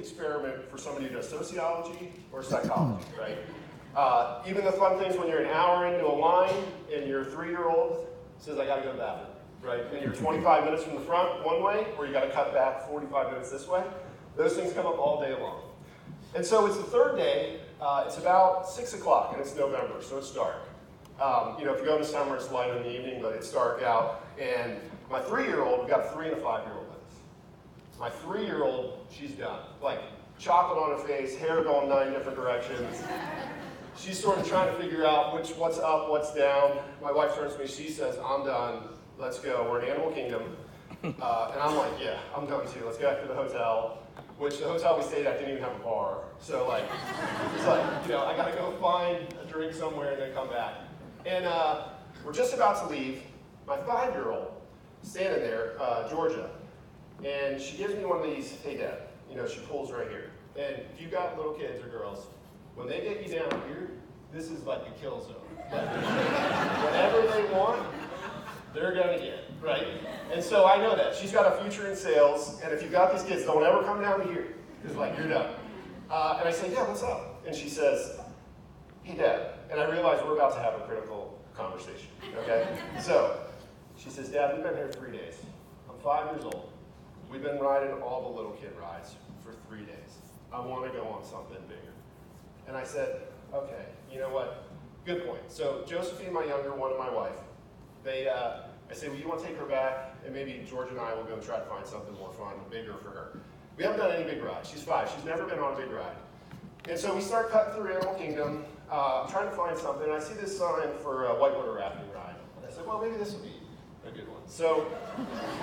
experiment for somebody who does sociology or psychology, right? Even the fun things when you're an hour into a line and your 3-year-old says, I gotta go to the bathroom, right? And you're 25 minutes from the front one way, or you gotta cut back 45 minutes this way. Those things come up all day long. And so it's the third day, it's about 6 o'clock, and it's November, so it's dark. If you go into summer, it's light in the evening, but it's dark out. And my 3-year-old, we've got a 3 and a 5-year-old with us. My 3-year-old, she's done. Like, chocolate on her face, hair going 9 different directions. She's sort of trying to figure out what's up, what's down. My wife turns to me, she says, I'm done, let's go, we're in Animal Kingdom. And I'm like, yeah, I'm done too, let's go back to the hotel. Which the hotel we stayed at didn't even have a bar. So it's like, I gotta go find a drink somewhere and then come back. And we're just about to leave. My 5-year-old, standing there, Georgia, and she gives me one of these, hey Dad, she pulls right here. And if you've got little kids or girls, when they get you down here, this is like a kill zone. Like, whatever they want, they're gonna get, right? And so I know that. She's got a future in sales, and if you've got these kids, don't ever come down here, because you're done. And I say, yeah, what's up? And she says, hey Dad, and I realize we're about to have a critical conversation, okay? So, she says, Dad, we've been here 3 days. I'm 5 years old. We've been riding all the little kid rides for 3 days. I want to go on something bigger. And I said, okay, you know what? Good point. So Josephine, my younger one, and my wife, I say, well, you want to take her back, and maybe George and I will go try to find something more fun, bigger for her. We haven't done any big rides. She's 5. She's never been on a big ride. And so we start cutting through Animal Kingdom. I'm trying to find something. I see this sign for a whitewater rafting ride. And I said, well, maybe this will be a good one. So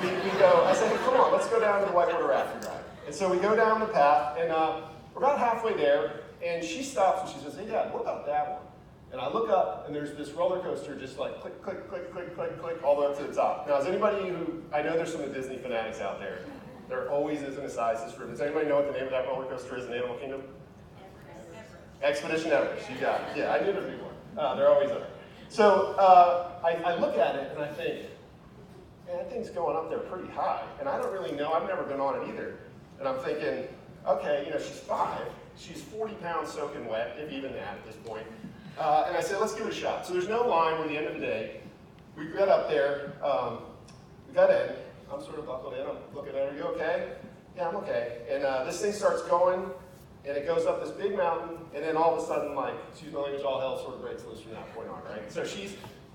we go, I said, hey, come on, let's go down to the whitewater rafting ride. And so we go down the path, and we're about halfway there, and she stops and she says, hey, Dad, what about that one? And I look up, and there's this roller coaster just like click, click, click, click, click, click, all the way up to the top. Now, is anybody who, I know there's some of the Disney fanatics out there. There always is an Asides room. Does anybody know what the name of that roller coaster is in Animal Kingdom? Expedition Everest, you got it. Yeah, I knew there'd be one. They're always there. So I look at it, and I think, man, that thing's going up there pretty high. And I don't really know. I've never been on it either. And I'm thinking, okay, she's 5. She's 40 pounds soaking wet, if even that at this point. And I said, let's give it a shot. So there's no line. We're at the end of the day. We got up there. We got in. I'm sort of buckled in. I'm looking at her. Are you okay? Yeah, I'm okay. And this thing starts going, and it goes up this big mountain, and then all of a sudden, she's language, all hell sort of breaks loose from that point on, right? So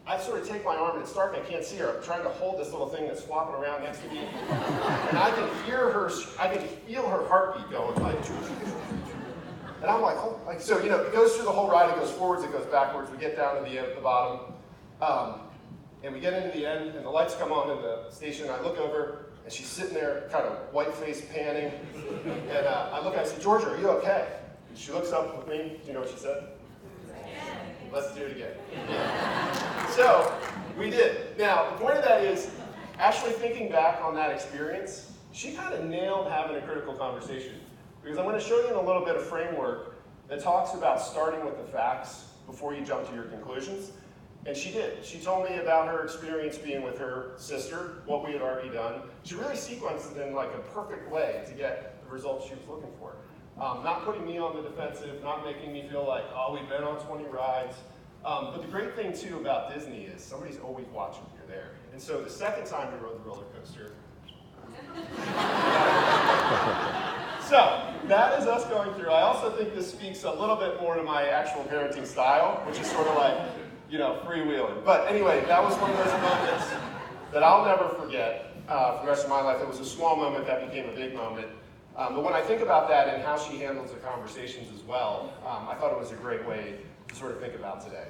I sort of take my arm, and it's dark, and I can't see her. I'm trying to hold this little thing that's flopping around next to me. And I can feel her heartbeat going like, and I'm like, oh, so, it goes through the whole ride, it goes forwards, it goes backwards, we get down to the bottom, and we get into the end, and the lights come on in the station, and I look over, and she's sitting there, kind of white-faced, panning, and I look and I say, Georgia, are you okay? And she looks up with me, do you know what she said? Let's do it again. Yeah. So, we did. Now, the point of that is, actually thinking back on that experience, she kind of nailed having a critical conversation. Because I'm going to show you in a little bit of framework that talks about starting with the facts before you jump to your conclusions. And she did. She told me about her experience being with her sister, what we had already done. She really sequenced it in a perfect way to get the results she was looking for. Not putting me on the defensive, not making me feel like, oh, we've been on 20 rides. But the great thing, too, about Disney is somebody's always watching. You're there. And so the second time we rode the roller coaster, so, that is us going through. I also think this speaks a little bit more to my actual parenting style, which is sort of freewheeling. But anyway, that was one of those moments that I'll never forget for the rest of my life. It was a small moment that became a big moment. But when I think about that and how she handles the conversations as well, I thought it was a great way to sort of think about today.